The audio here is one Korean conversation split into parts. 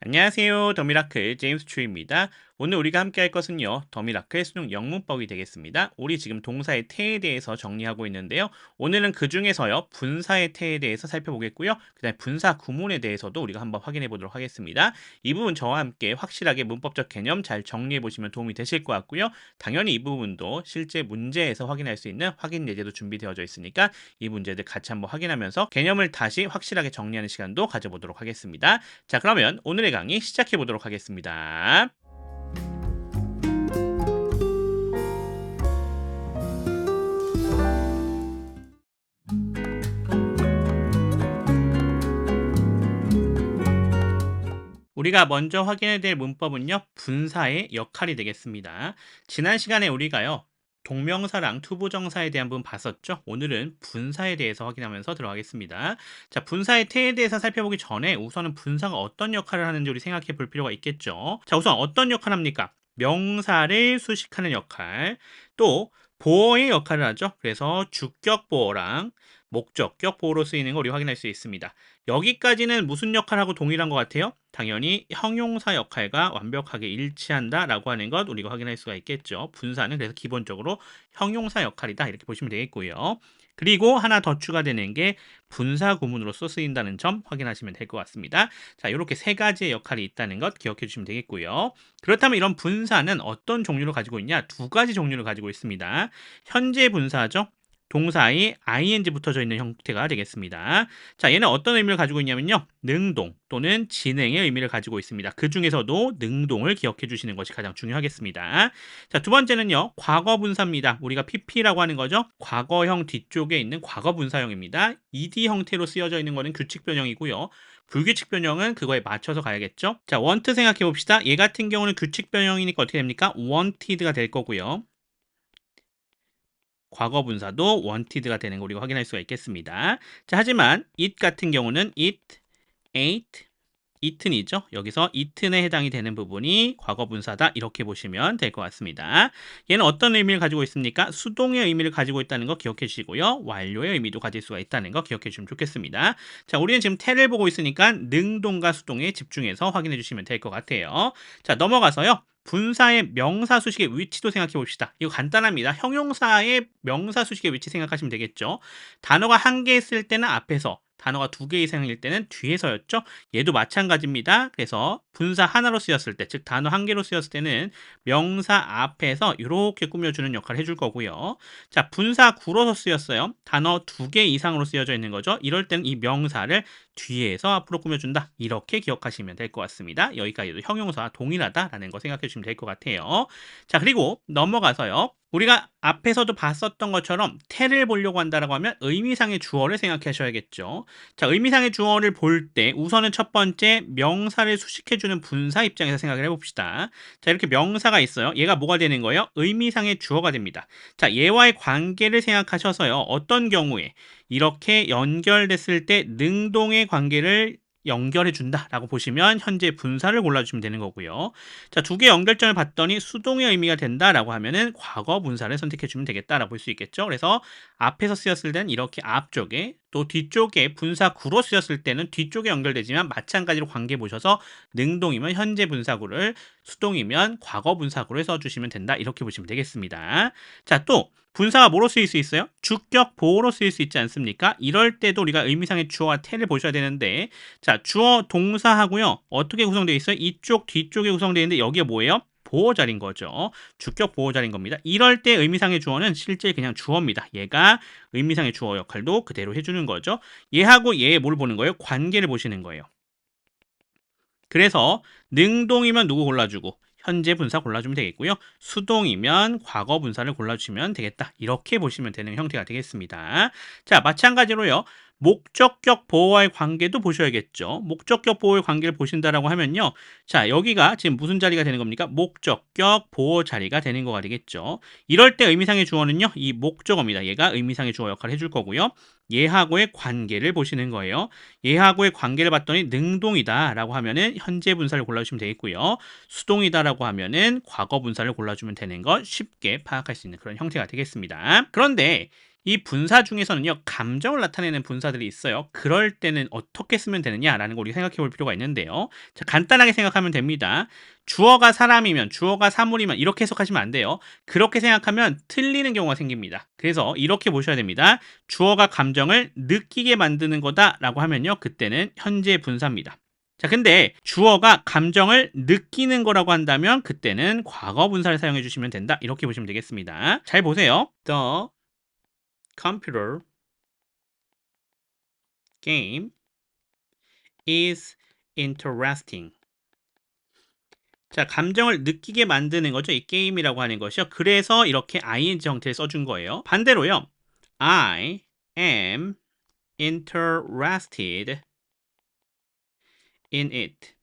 안녕하세요. 더미라클 제임스 추입니다. 오늘 우리가 함께 할 것은요. 더미라클 수능 영문법이 되겠습니다. 우리 지금 동사의 태에 대해서 정리하고 있는데요. 오늘은 그 중에서요. 분사의 태에 대해서 살펴보겠고요. 그 다음에 분사 구문에 대해서도 우리가 한번 확인해 보도록 하겠습니다. 이 부분 저와 함께 확실하게 문법적 개념 잘 정리해 보시면 도움이 되실 것 같고요. 당연히 이 부분도 실제 문제에서 확인할 수 있는 확인 예제도 준비되어져 있으니까 이 문제들 같이 한번 확인하면서 개념을 다시 확실하게 정리하는 시간도 가져보도록 하겠습니다. 자, 그러면 오늘의 강의 시작해 보도록 하겠습니다. 우리가 먼저 확인해야 될 문법은요, 분사의 역할이 되겠습니다. 지난 시간에 우리가요, 동명사랑 투부정사에 대한 부분 봤었죠? 오늘은 분사에 대해서 확인하면서 들어가겠습니다. 자, 분사의 태에 대해서 살펴보기 전에 우선은 분사가 어떤 역할을 하는지 우리 생각해 볼 필요가 있겠죠? 자, 우선 어떤 역할을 합니까? 명사를 수식하는 역할, 또 보어의 역할을 하죠. 그래서 주격 보어랑 목적격 보어로 쓰이는 거 우리 확인할 수 있습니다. 여기까지는 무슨 역할하고 동일한 것 같아요? 당연히 형용사 역할과 완벽하게 일치한다라고 하는 것 우리가 확인할 수가 있겠죠. 분사는 그래서 기본적으로 형용사 역할이다 이렇게 보시면 되겠고요. 그리고 하나 더 추가되는 게 분사 구문으로서 쓰인다는 점 확인하시면 될 것 같습니다. 자, 이렇게 세 가지의 역할이 있다는 것 기억해 주시면 되겠고요. 그렇다면 이런 분사는 어떤 종류를 가지고 있냐? 두 가지 종류를 가지고 있습니다. 현재 분사죠. 동사의 ing 붙어져 있는 형태가 되겠습니다. 자, 얘는 어떤 의미를 가지고 있냐면요. 능동 또는 진행의 의미를 가지고 있습니다. 그 중에서도 능동을 기억해 주시는 것이 가장 중요하겠습니다. 자, 두 번째는요. 과거 분사입니다. 우리가 pp라고 하는 거죠. 과거형 뒤쪽에 있는 과거 분사형입니다. ed 형태로 쓰여져 있는 거는 규칙 변형이고요. 불규칙 변형은 그거에 맞춰서 가야겠죠. 자, want 생각해 봅시다. 얘 같은 경우는 규칙 변형이니까 어떻게 됩니까? wanted가 될 거고요. 과거 분사도 wanted가 되는 거 우리가 확인할 수가 있겠습니다. 자, 하지만 it 같은 경우는 it, ate, eaten이죠. 여기서 eaten에 해당이 되는 부분이 과거 분사다 이렇게 보시면 될 것 같습니다. 얘는 어떤 의미를 가지고 있습니까? 수동의 의미를 가지고 있다는 거 기억해 주시고요. 완료의 의미도 가질 수가 있다는 거 기억해 주시면 좋겠습니다. 자, 우리는 지금 태를 보고 있으니까 능동과 수동에 집중해서 확인해 주시면 될 것 같아요. 자, 넘어가서요. 분사의 명사 수식의 위치도 생각해 봅시다. 이거 간단합니다. 형용사의 명사 수식의 위치 생각하시면 되겠죠. 단어가 한 개 있을 때는 앞에서, 단어가 두 개 이상일 때는 뒤에서였죠. 얘도 마찬가지입니다. 그래서 분사 하나로 쓰였을 때, 즉 단어 한 개로 쓰였을 때는 명사 앞에서 이렇게 꾸며주는 역할을 해줄 거고요. 자, 분사 구로서 쓰였어요. 단어 두 개 이상으로 쓰여져 있는 거죠. 이럴 때는 이 명사를 뒤에서 앞으로 꾸며준다. 이렇게 기억하시면 될 것 같습니다. 여기까지도 형용사와 동일하다라는 거 생각해 주시면 될 것 같아요. 자, 그리고 넘어가서요. 우리가 앞에서도 봤었던 것처럼 태를 보려고 한다라고 하면 의미상의 주어를 생각하셔야겠죠. 자, 의미상의 주어를 볼 때 우선은 첫 번째 명사를 수식해주는 분사 입장에서 생각을 해봅시다. 자, 이렇게 명사가 있어요. 얘가 뭐가 되는 거예요? 의미상의 주어가 됩니다. 자, 얘와의 관계를 생각하셔서요. 어떤 경우에 이렇게 연결됐을 때 능동의 관계를 연결해 준다라고 보시면 현재 분사를 골라주시면 되는 거고요. 자, 두 개 연결점을 봤더니 수동의 의미가 된다라고 하면은 과거 분사를 선택해 주면 되겠다라고 볼 수 있겠죠. 그래서 앞에서 쓰였을 때는 이렇게 앞쪽에, 또 뒤쪽에 분사 구로 쓰였을 때는 뒤쪽에 연결되지만 마찬가지로 관계 보셔서 능동이면 현재 분사구를, 수동이면 과거 분사구를 써주시면 된다. 이렇게 보시면 되겠습니다. 자, 또 분사가 뭐로 쓰일 수 있어요? 주격 보어로 쓰일 수 있지 않습니까? 이럴 때도 우리가 의미상의 주어와 태를 보셔야 되는데, 자, 주어 동사하고요. 어떻게 구성되어 있어요? 이쪽 뒤쪽에 구성되어 있는데 여기가 뭐예요? 보어자리인 거죠. 주격 보어자리인 겁니다. 이럴 때 의미상의 주어는 실제 그냥 주어입니다. 얘가 의미상의 주어 역할도 그대로 해주는 거죠. 얘하고 얘 뭘 보는 거예요? 관계를 보시는 거예요. 그래서 능동이면 누구 골라주고 현재 분사 골라주면 되겠고요. 수동이면 과거 분사를 골라주시면 되겠다. 이렇게 보시면 되는 형태가 되겠습니다. 자, 마찬가지로요. 목적격 보어와의 관계도 보셔야겠죠. 목적격 보어의 관계를 보신다라고 하면요. 자, 여기가 지금 무슨 자리가 되는 겁니까? 목적격 보어 자리가 되는 거가 되겠죠. 이럴 때 의미상의 주어는요. 이 목적어입니다. 얘가 의미상의 주어 역할을 해줄 거고요. 얘하고의 관계를 보시는 거예요. 얘하고의 관계를 봤더니 능동이다 라고 하면은 현재 분사를 골라주시면 되겠고요. 수동이다 라고 하면은 과거 분사를 골라주면 되는 것 쉽게 파악할 수 있는 그런 형태가 되겠습니다. 그런데 이 분사 중에서는요, 감정을 나타내는 분사들이 있어요. 그럴 때는 어떻게 쓰면 되느냐라는 걸 우리가 생각해 볼 필요가 있는데요. 자, 간단하게 생각하면 됩니다. 주어가 사람이면, 주어가 사물이면 이렇게 해석하시면 안 돼요. 그렇게 생각하면 틀리는 경우가 생깁니다. 그래서 이렇게 보셔야 됩니다. 주어가 감정을 느끼게 만드는 거다라고 하면요, 그때는 현재 분사입니다. 자, 근데 주어가 감정을 느끼는 거라고 한다면 그때는 과거 분사를 사용해 주시면 된다. 이렇게 보시면 되겠습니다. 잘 보세요. The computer game is interesting. 자, 감정을 느끼게 만드는 거죠. 이 게임이라고 하는 것이요. 그래서 이렇게 ing 형태를 써준 거예요. 반대로요. I am interested in it.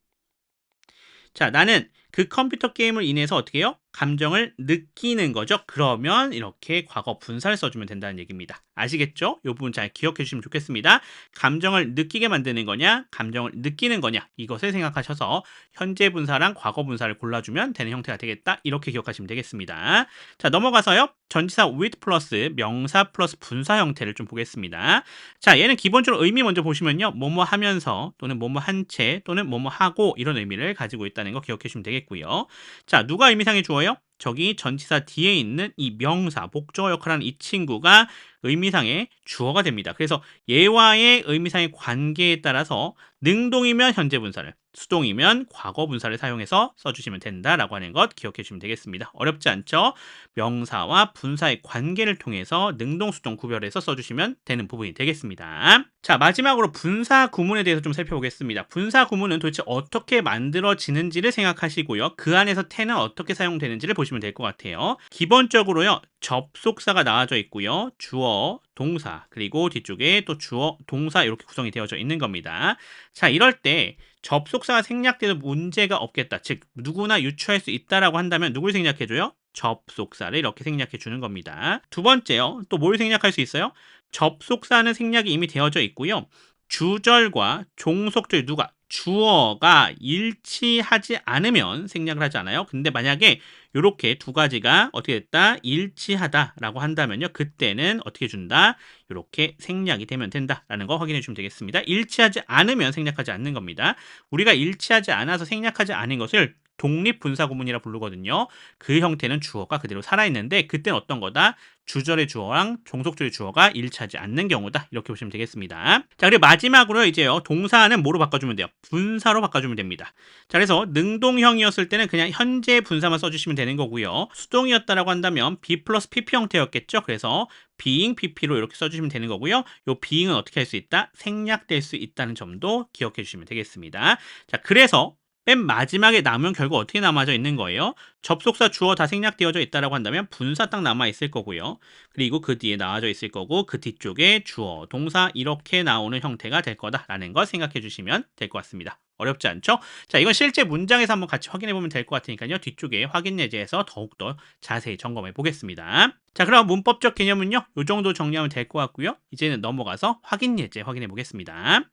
자, 나는 그 컴퓨터 게임을 인해서 어떻게 해요? 감정을 느끼는 거죠. 그러면 이렇게 과거 분사를 써주면 된다는 얘기입니다. 아시겠죠? 이 부분 잘 기억해 주시면 좋겠습니다. 감정을 느끼게 만드는 거냐, 감정을 느끼는 거냐, 이것을 생각하셔서 현재 분사랑 과거 분사를 골라주면 되는 형태가 되겠다. 이렇게 기억하시면 되겠습니다. 자, 넘어가서요. 전치사 with 플러스 명사 플러스 분사 형태를 좀 보겠습니다. 자, 얘는 기본적으로 의미 먼저 보시면요. 뭐뭐 하면서 또는 뭐뭐 한 채 또는 뭐뭐 하고 이런 의미를 가지고 있다는 거 기억해 주시면 되겠고요. 자, 누가 의미상의 주어요? 저기 전치사 뒤에 있는 이 명사, 목적어 역할하는 이 친구가 의미상의 주어가 됩니다. 그래서 얘와의 의미상의 관계에 따라서 능동이면 현재 분사를, 수동이면 과거 분사를 사용해서 써주시면 된다라고 하는 것 기억해 주시면 되겠습니다. 어렵지 않죠? 명사와 분사의 관계를 통해서 능동, 수동 구별해서 써주시면 되는 부분이 되겠습니다. 자, 마지막으로 분사 구문에 대해서 좀 살펴보겠습니다. 분사 구문은 도대체 어떻게 만들어지는지를 생각하시고요. 그 안에서 태는 어떻게 사용되는지를 보시면 될 것 같아요. 기본적으로요. 접속사가 나와져 있고요. 주어, 동사, 그리고 뒤쪽에 또 주어, 동사 이렇게 구성이 되어져 있는 겁니다. 자, 이럴 때 접속사가 생략돼도 문제가 없겠다. 즉, 누구나 유추할 수 있다라고 한다면 누굴 생략해줘요? 접속사를 이렇게 생략해 주는 겁니다. 두 번째요. 또 뭘 생략할 수 있어요? 접속사는 생략이 이미 되어져 있고요. 주절과 종속절 누가 주어가 일치하지 않으면 생략을 하지 않아요. 근데 만약에 이렇게 두 가지가 어떻게 됐다? 일치하다라고 한다면요. 그때는 어떻게 준다? 이렇게 생략이 되면 된다라는 거 확인해 주시면 되겠습니다. 일치하지 않으면 생략하지 않는 겁니다. 우리가 일치하지 않아서 생략하지 않은 것을 독립분사구문이라 부르거든요. 그 형태는 주어가 그대로 살아있는데 그때는 어떤 거다? 주절의 주어랑 종속절의 주어가 일치하지 않는 경우다. 이렇게 보시면 되겠습니다. 자, 그리고 마지막으로 이제요. 동사는 뭐로 바꿔주면 돼요? 분사로 바꿔주면 됩니다. 자, 그래서 능동형이었을 때는 그냥 현재 분사만 써주시면 되는 거고요. 수동이었다라고 한다면 be 플러스 pp 형태였겠죠. 그래서 being pp로 이렇게 써주시면 되는 거고요. 요 being은 어떻게 할 수 있다? 생략될 수 있다는 점도 기억해 주시면 되겠습니다. 자, 그래서 맨 마지막에 남은 결국 어떻게 남아져 있는 거예요? 접속사 주어 다 생략되어져 있다라고 한다면 분사 딱 남아 있을 거고요. 그리고 그 뒤에 나와져 있을 거고 그 뒤쪽에 주어, 동사 이렇게 나오는 형태가 될 거다라는 걸 생각해 주시면 될 것 같습니다. 어렵지 않죠? 자, 이건 실제 문장에서 한번 같이 확인해 보면 될 것 같으니까요. 뒤쪽에 확인 예제에서 더욱더 자세히 점검해 보겠습니다. 자, 그럼 문법적 개념은요. 이 정도 정리하면 될 것 같고요. 이제는 넘어가서 확인 예제 확인해 보겠습니다.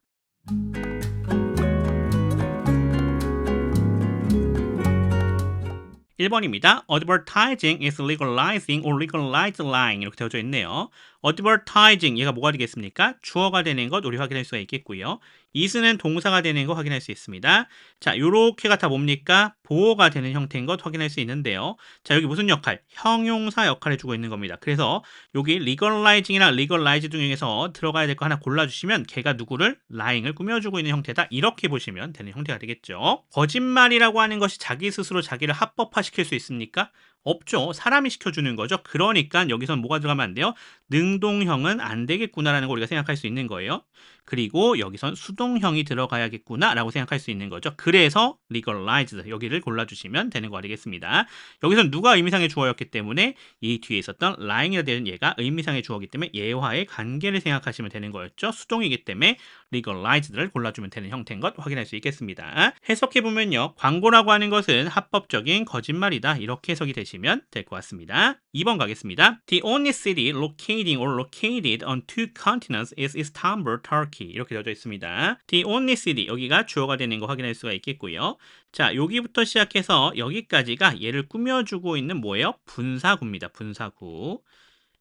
1번입니다. Advertising is legalizing or legalized lying 이렇게 되어져 있네요. Advertising 얘가 뭐가 되겠습니까? 주어가 되는 것 우리 확인할 수가 있겠고요. is는 동사가 되는 거 확인할 수 있습니다. 자, 요렇게가 다 뭡니까? 보호가 되는 형태인 것 확인할 수 있는데요. 자, 여기 무슨 역할? 형용사 역할을 주고 있는 겁니다. 그래서 여기 legalizing이랑 legalized 중에서 들어가야 될 거 하나 골라주시면 걔가 누구를? lying을 꾸며주고 있는 형태다. 이렇게 보시면 되는 형태가 되겠죠. 거짓말이라고 하는 것이 자기 스스로 자기를 합법화시킬 수 있습니까? 없죠. 사람이 시켜주는 거죠. 그러니까 여기선 뭐가 들어가면 안 돼요? 능동형은 안 되겠구나라는 걸 우리가 생각할 수 있는 거예요. 그리고 여기선 수동형이 들어가야겠구나라고 생각할 수 있는 거죠. 그래서 legalized 여기를 골라주시면 되는 거 되겠습니다. 여기선 누가 의미상의 주어였기 때문에 이 뒤에 있었던 lying이라 되는 얘가 의미상의 주어이기 때문에 얘와의 관계를 생각하시면 되는 거였죠. 수동이기 때문에 legalized를 골라주면 되는 형태인 것 확인할 수 있겠습니다. 해석해보면요. 광고라고 하는 것은 합법적인 거짓말이다. 이렇게 해석이 되시면 될 것 같습니다. 2번 가겠습니다. The only city locating or located on two continents is Istanbul, Turkey. 이렇게 되어져 있습니다. The only city 여기가 주어가 되는 거 확인할 수가 있겠고요. 자, 여기부터 시작해서 여기까지가 얘를 꾸며주고 있는 뭐예요? 분사구입니다. 분사구.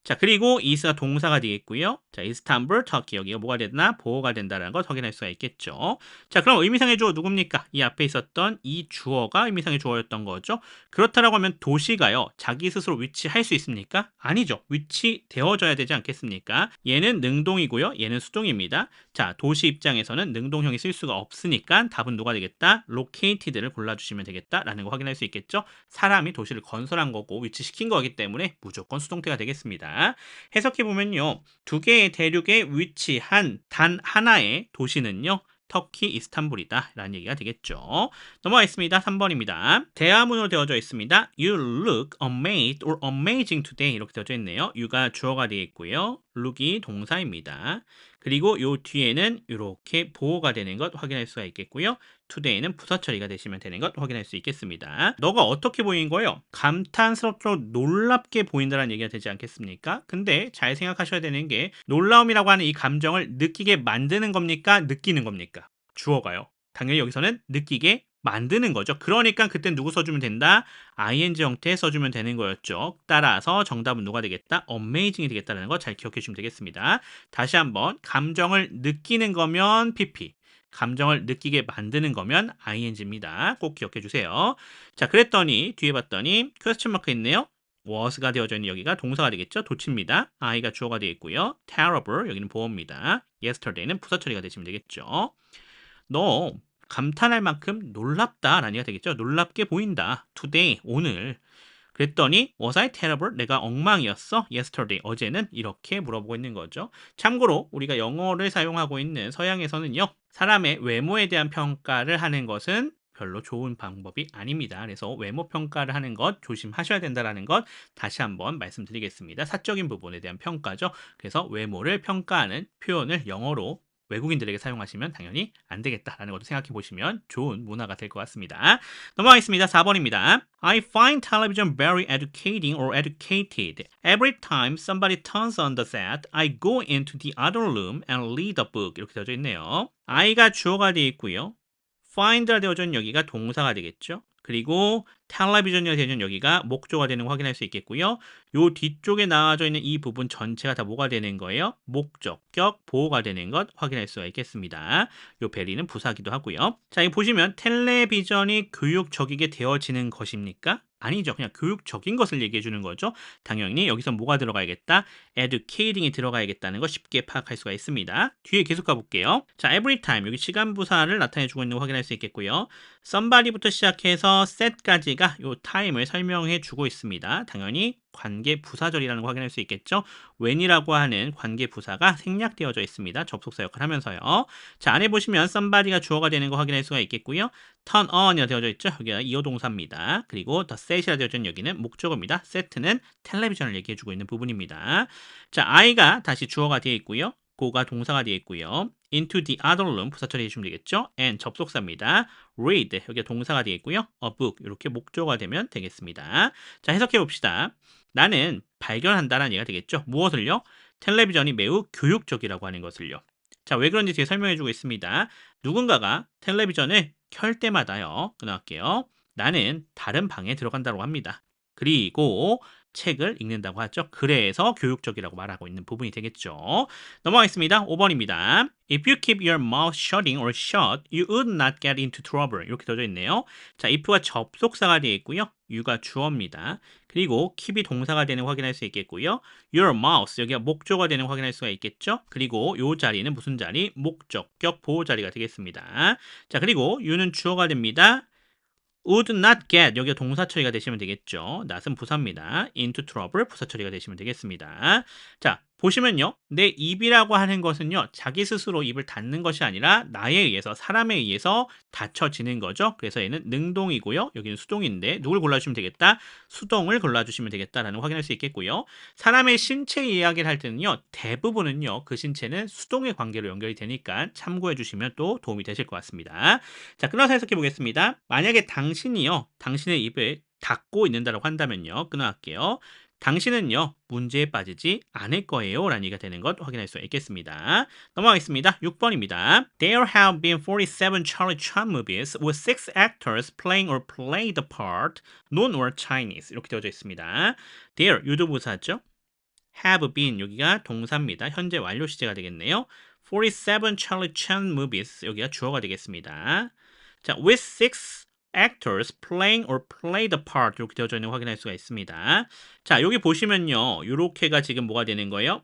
자, 그리고 is가 동사가 되겠고요. 자, 이스탄불, 터키 여기가 뭐가 됐나? 보호가 된다는 것 확인할 수가 있겠죠. 자, 그럼 의미상의 주어 누굽니까? 이 앞에 있었던 이 주어가 의미상의 주어였던 거죠. 그렇다라고 하면 도시가요. 자기 스스로 위치할 수 있습니까? 아니죠. 위치되어져야 되지 않겠습니까? 얘는 능동이고요. 얘는 수동입니다. 자, 도시 입장에서는 능동형이 쓸 수가 없으니까 답은 누가 되겠다? located를 골라주시면 되겠다라는 거 확인할 수 있겠죠. 사람이 도시를 건설한 거고 위치시킨 거기 때문에 무조건 수동태가 되겠습니다. 해석해보면요. 두 개의 대륙에 위치한 단 하나의 도시는요. 터키 이스탄불이다 라는 얘기가 되겠죠. 넘어가겠습니다. 3번입니다. 대화문으로 되어져 있습니다. You look amazed or amazing today 이렇게 되어져 있네요. you가 주어가 되어 있고요. look이 동사입니다. 그리고 요 뒤에는 이렇게 보호가 되는 것 확인할 수가 있겠고요. today는 부사 처리가 되시면 되는 것 확인할 수 있겠습니다. 너가 어떻게 보인 거예요? 감탄스럽도록 놀랍게 보인다는 얘기가 되지 않겠습니까? 근데 잘 생각하셔야 되는 게 놀라움이라고 하는 이 감정을 느끼게 만드는 겁니까? 느끼는 겁니까? 주어가요. 당연히 여기서는 느끼게 만드는 거죠. 그러니까 그때 누구 써주면 된다? ing 형태 써주면 되는 거였죠. 따라서 정답은 누가 되겠다? amazing이 되겠다는 거 잘 기억해 주시면 되겠습니다. 다시 한번 감정을 느끼는 거면 pp, 감정을 느끼게 만드는 거면 ing입니다. 꼭 기억해 주세요. 자, 그랬더니 뒤에 봤더니 퀘스천 마크 있네요. was가 되어져 있는 여기가 동사가 되겠죠. 도치입니다. I가 주어가 되어 있고요. terrible 여기는 보어입니다. yesterday는 부사 처리가 되시면 되겠죠. 너 감탄할 만큼 놀랍다라는 얘기가 되겠죠. 놀랍게 보인다. today 오늘. 그랬더니 was I terrible? 내가 엉망이었어? yesterday 어제는 이렇게 물어보고 있는 거죠. 참고로 우리가 영어를 사용하고 있는 서양에서는요. 사람의 외모에 대한 평가를 하는 것은 별로 좋은 방법이 아닙니다. 그래서 외모 평가를 하는 것 조심하셔야 된다는 것 다시 한번 말씀드리겠습니다. 사적인 부분에 대한 평가죠. 그래서 외모를 평가하는 표현을 영어로 외국인들에게 사용하시면 당연히 안 되겠다라는 것도 생각해 보시면 좋은 문화가 될 것 같습니다. 넘어가겠습니다. 4번입니다. I find television very educating or educated. Every time somebody turns on the set, I go into the other room and read a book. 이렇게 되어져 있네요. I가 주어가 되어 있고요. find가 되어져 있는 여기가 동사가 되겠죠. 그리고 텔레비전이 되는 여기가 목조가 되는 거 확인할 수 있겠고요. 요 뒤쪽에 나와져 있는 이 부분 전체가 다 뭐가 되는 거예요? 목적격 보호가 되는 것 확인할 수가 있겠습니다. 요 베리는 부사기도 하고요. 자, 여기 보시면 텔레비전이 교육적이게 되어지는 것입니까? 아니죠. 그냥 교육적인 것을 얘기해 주는 거죠. 당연히 여기서 뭐가 들어가야겠다? educating이 들어가야겠다는 거 쉽게 파악할 수가 있습니다. 뒤에 계속 가볼게요. 자, every time 여기 시간 부사를 나타내 주고 있는 거 확인할 수 있겠고요. somebody부터 시작해서 set까지가 요 time을 설명해 주고 있습니다. 당연히 관계 부사절이라는 거 확인할 수 있겠죠. when이라고 하는 관계 부사가 생략되어져 있습니다. 접속사 역할을 하면서요. 자, 안에 보시면 somebody가 주어가 되는 거 확인할 수가 있겠고요. turn on이 되어져 있죠. 여기가 이어 동사입니다. 그리고 the set이라 되어져 있는 여기는 목적어입니다. set는 텔레비전을 얘기해 주고 있는 부분입니다. 자, I가 다시 주어가 되어 있고요. go가 동사가 되어 있고요. into the other room 부사 처리해 주시면 되겠죠. and 접속사입니다. read 여기가 동사가 되어 있고요. a book 이렇게 목적어가 되면 되겠습니다. 자, 해석해 봅시다. 나는 발견한다라는 얘기가 되겠죠. 무엇을요? 텔레비전이 매우 교육적이라고 하는 것을요. 자, 왜 그런지 뒤에 설명해 주고 있습니다. 누군가가 텔레비전을 켤 때마다요. 끊어갈게요. 나는 다른 방에 들어간다고 합니다. 그리고 책을 읽는다고 하죠. 그래서 교육적이라고 말하고 있는 부분이 되겠죠. 넘어가겠습니다. 5번입니다. If you keep your mouth shutting or shut, you would not get into trouble. 이렇게 되어져 있네요. 자, if가 접속사가 되어 있고요. you가 주어입니다. 그리고 keep이 동사가 되는 거 확인할 수 있겠고요. your mouth 여기가 목조가 되는 거 확인할 수가 있겠죠. 그리고 요 자리는 무슨 자리? 목적격 보호 자리가 되겠습니다. 자, 그리고 you는 주어가 됩니다. would not get 여기가 동사 처리가 되시면 되겠죠. not은 부사입니다. into trouble 부사 처리가 되시면 되겠습니다. 자, 보시면요. 내 입이라고 하는 것은요. 자기 스스로 입을 닫는 것이 아니라 나에 의해서 사람에 의해서 닫혀지는 거죠. 그래서 얘는 능동이고요. 여기는 수동인데 누굴 골라주시면 되겠다? 수동을 골라주시면 되겠다라는 거 확인할 수 있겠고요. 사람의 신체 이야기를 할 때는요. 대부분은요. 그 신체는 수동의 관계로 연결이 되니까 참고해 주시면 또 도움이 되실 것 같습니다. 자, 끊어서 해석해 보겠습니다. 만약에 당신이요. 당신의 입을 닫고 있는다고 한다면요. 끊어갈게요. 당신은요, 문제에 빠지지 않을 거예요. 라는 얘기가 되는 것 확인할 수 있겠습니다. 넘어가겠습니다. 6번입니다. There have been 47 Charlie Chan movies with 6 actors playing or played the part, known or Chinese. 이렇게 되어져 있습니다. There, 유도부사죠. have been 여기가 동사입니다. 현재 완료 시제가 되겠네요. 47 Charlie Chan movies 여기가 주어가 되겠습니다. 자, with six actors playing or play the part 이렇게 되어져 있는 거 확인할 수가 있습니다. 자, 여기 보시면요. 요렇게가 지금 뭐가 되는 거예요?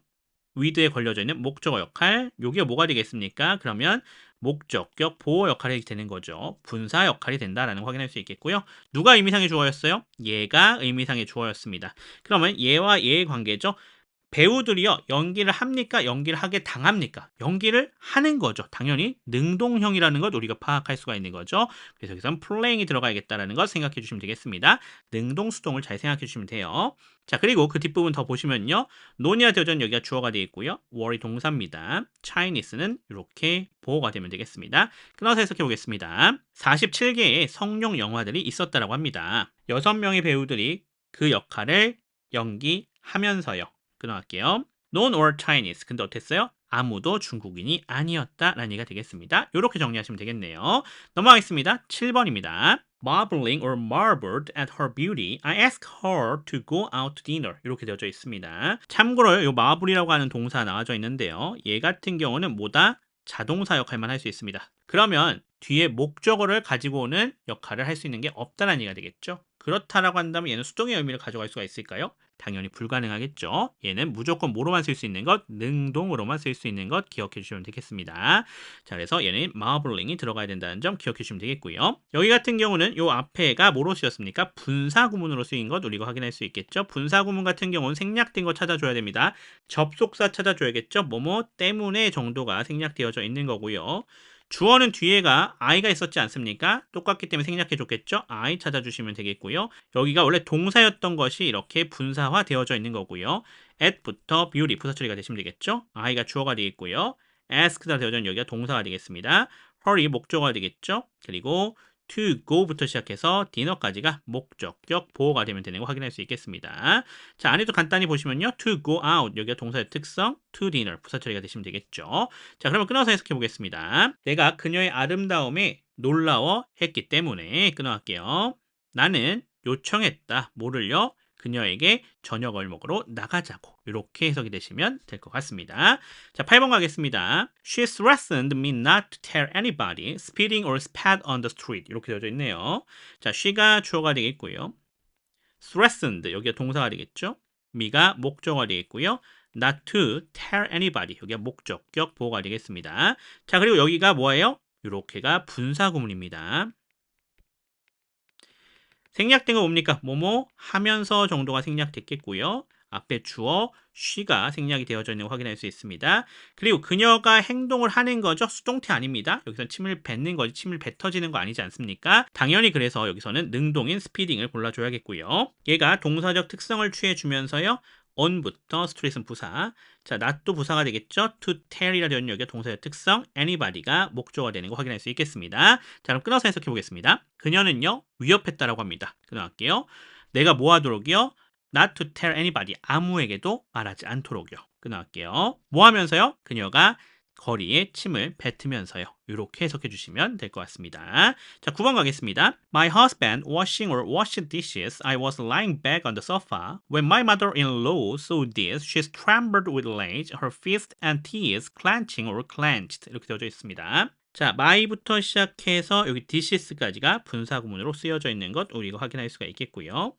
with에 걸려져 있는 목적어 역할. 여기가 뭐가 되겠습니까? 그러면 목적격 보호 역할이 되는 거죠. 분사 역할이 된다라는 거 확인할 수 있겠고요. 누가 의미상의 주어였어요? 얘가 의미상의 주어였습니다. 그러면 얘와 얘의 관계죠. 배우들이요, 연기를 합니까? 연기를 하게 당합니까? 연기를 하는 거죠. 당연히 능동형이라는 것 우리가 파악할 수가 있는 거죠. 그래서 여기서는 playing이 들어가야겠다라는 것 생각해 주시면 되겠습니다. 능동수동을 잘 생각해 주시면 돼요. 자, 그리고 그 뒷부분 더 보시면요. 논의와 대전 여기가 주어가 되어 있고요. were이 동사입니다. Chinese는 이렇게 보호가 되면 되겠습니다. 끊어서 해석해 보겠습니다. 47개의 성룡 영화들이 있었다라고 합니다. 6명의 배우들이 그 역할을 연기하면서요. 끊어갈게요. None were Chinese. 근데 어땠어요? 아무도 중국인이 아니었다라는 얘기가 되겠습니다. 이렇게 정리하시면 되겠네요. 넘어가겠습니다. 7번입니다. Marveling or marveled at her beauty, I asked her to go out to dinner. 이렇게 되어져 있습니다. 참고로 이 marvel이라고 하는 동사 나와져 있는데요. 얘 같은 경우는 뭐다? 자동사 역할만 할 수 있습니다. 그러면 뒤에 목적어를 가지고 오는 역할을 할 수 있는 게 없다는 얘기가 되겠죠. 그렇다라고 한다면 얘는 수동의 의미를 가져갈 수가 있을까요? 당연히 불가능하겠죠. 얘는 무조건 뭐로만 쓸 수 있는 것? 능동으로만 쓸 수 있는 것 기억해 주시면 되겠습니다. 자, 그래서 얘는 marveling이 들어가야 된다는 점 기억해 주시면 되겠고요. 여기 같은 경우는 요 앞에가 뭐로 쓰였습니까? 분사 구문으로 쓰인 것 우리가 확인할 수 있겠죠. 분사 구문 같은 경우는 생략된 거 찾아줘야 됩니다. 접속사 찾아줘야겠죠. 뭐뭐 때문에 정도가 생략되어져 있는 거고요. 주어는 뒤에가 I가 있었지 않습니까? 똑같기 때문에 생략해 줬겠죠? I 찾아주시면 되겠고요. 여기가 원래 동사였던 것이 이렇게 분사화 되어져 있는 거고요. at부터 beauty 부사 처리가 되시면 되겠죠? I가 주어가 되겠고요. ask가 되어져 있는 여기가 동사가 되겠습니다. hurry 목적어가 되겠죠? 그리고 to go부터 시작해서 dinner까지가 목적격 보호가 되면 되는 거 확인할 수 있겠습니다. 자, 안에도 간단히 보시면요. to go out 여기가 동사의 특성, to dinner 부사 처리가 되시면 되겠죠. 자, 그러면 끊어서 해석해 보겠습니다. 내가 그녀의 아름다움에 놀라워했기 때문에 끊어갈게요. 나는 요청했다. 뭐를요? 그녀에게 저녁을 먹으러 나가자고. 이렇게 해석이 되시면 될 것 같습니다. 자, 8번 가겠습니다. She threatened me not to tell anybody spitting or spat on the street. 이렇게 되어져 있네요. 자, she가 주어가 되겠고요. threatened 여기가 동사가 되겠죠. me가 목적어가 되겠고요. not to tell anybody 여기가 목적격 보호가 되겠습니다. 자, 그리고 여기가 뭐예요? 이렇게가 분사 구문입니다. 생략된 거 뭡니까? 뭐뭐 하면서 정도가 생략됐겠고요. 앞에 주어 she가 생략이 되어져 있는 거 확인할 수 있습니다. 그리고 그녀가 행동을 하는 거죠. 수동태 아닙니다. 여기서 침을 뱉는 거지 침을 뱉어지는 거 아니지 않습니까? 당연히 그래서 여기서는 능동인 speeding을 골라줘야겠고요. 얘가 동사적 특성을 취해주면서요. on부터 street은 부사. 자, not도 부사가 되겠죠. to tell이라 되어 있는 여기가 동사의 특성, anybody가 목적어가 되는 거 확인할 수 있겠습니다. 자, 그럼 끊어서 해석해 보겠습니다. 그녀는요, 위협했다라고 합니다. 끊어갈게요. 내가 뭐 하도록이요? not to tell anybody, 아무에게도 말하지 않도록요. 끊어갈게요. 뭐 하면서요? 그녀가 거리에 침을 뱉으면서요. 이렇게 해석해 주시면 될 것 같습니다. 자, 9번 가겠습니다. My husband washing or washed dishes. I was lying back on the sofa. When my mother-in-law saw this, she trembled with rage, her fists and teeth clenching or clenched. 이렇게 되어져 있습니다. 자, my부터 시작해서 여기 dishes까지가 분사 구문으로 쓰여져 있는 것 우리가 확인할 수가 있겠고요.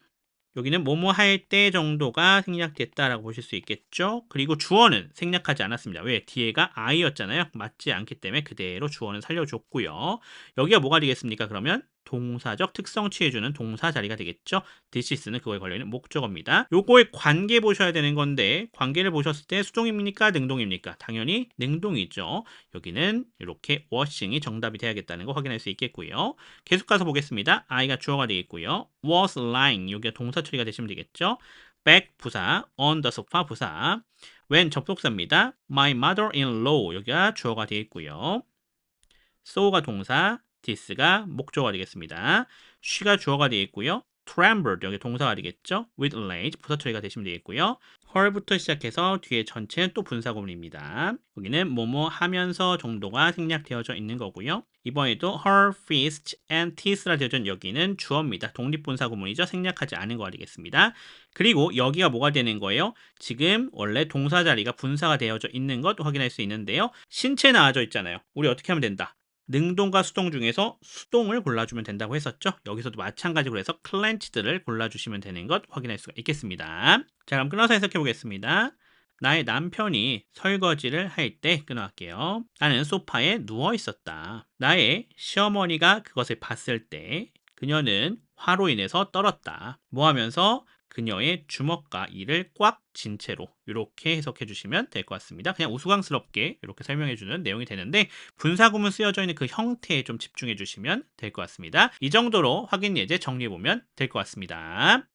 여기는 뭐뭐 할 때 정도가 생략됐다라고 보실 수 있겠죠. 그리고 주어는 생략하지 않았습니다. 왜? 뒤에가 I였잖아요. 맞지 않기 때문에 그대로 주어는 살려줬고요. 여기가 뭐가 되겠습니까? 그러면 동사적 특성 취해주는 동사 자리가 되겠죠. this는 그거에 걸려있는 목적어입니다. 요거의 관계 보셔야 되는 건데 관계를 보셨을 때 수동입니까? 능동입니까? 당연히 능동이죠. 여기는 이렇게 washing이 정답이 돼야겠다는 거 확인할 수 있겠고요. 계속 가서 보겠습니다. I가 주어가 되겠고요. was lying 여기가 동사 처리가 되시면 되겠죠. back 부사, on the sofa 부사, when 접속사입니다. my mother-in-law 여기가 주어가 되겠고요. so가 동사, this가 목적어가 되겠습니다. she가 주어가 되겠고요. scrambled 여기 동사가 되겠죠? with late 부사 처리가 되시면 되겠고요. her부터 시작해서 뒤에 전체는 또 분사 구문입니다. 여기는 뭐뭐 하면서 정도가 생략되어져 있는 거고요. 이번에도 her fists and teeth라 되어져 있는 여기는 주어입니다. 독립분사 구문이죠. 생략하지 않은 거가 되겠습니다. 그리고 여기가 뭐가 되는 거예요? 지금 원래 동사 자리가 분사가 되어져 있는 것 확인할 수 있는데요. 신체 나와져 있잖아요. 우리 어떻게 하면 된다? 능동과 수동 중에서 수동을 골라주면 된다고 했었죠. 여기서도 마찬가지로 해서 clenched를 골라주시면 되는 것 확인할 수가 있겠습니다. 자, 그럼 끊어서 해석해 보겠습니다. 나의 남편이 설거지를 할 때 끊어갈게요. 나는 소파에 누워 있었다. 나의 시어머니가 그것을 봤을 때 그녀는 화로 인해서 떨었다. 뭐 하면서 그녀의 주먹과 이를 꽉 쥔 채로 이렇게 해석해 주시면 될 것 같습니다. 그냥 우스꽝스럽게 이렇게 설명해 주는 내용이 되는데 분사구문 쓰여져 있는 그 형태에 좀 집중해 주시면 될 것 같습니다. 이 정도로 확인 예제 정리해 보면 될 것 같습니다.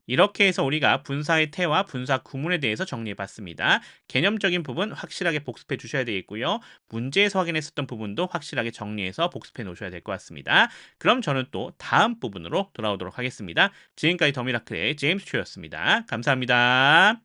이렇게 해서 우리가 분사의 태와 분사 구문에 대해서 정리해 봤습니다. 개념적인 부분 확실하게 복습해 주셔야 되겠고요. 문제에서 확인했었던 부분도 확실하게 정리해서 복습해 놓으셔야 될 것 같습니다. 그럼 저는 또 다음 부분으로 돌아오도록 하겠습니다. 지금까지 더미라클의 제임스 튜였습니다. 감사합니다.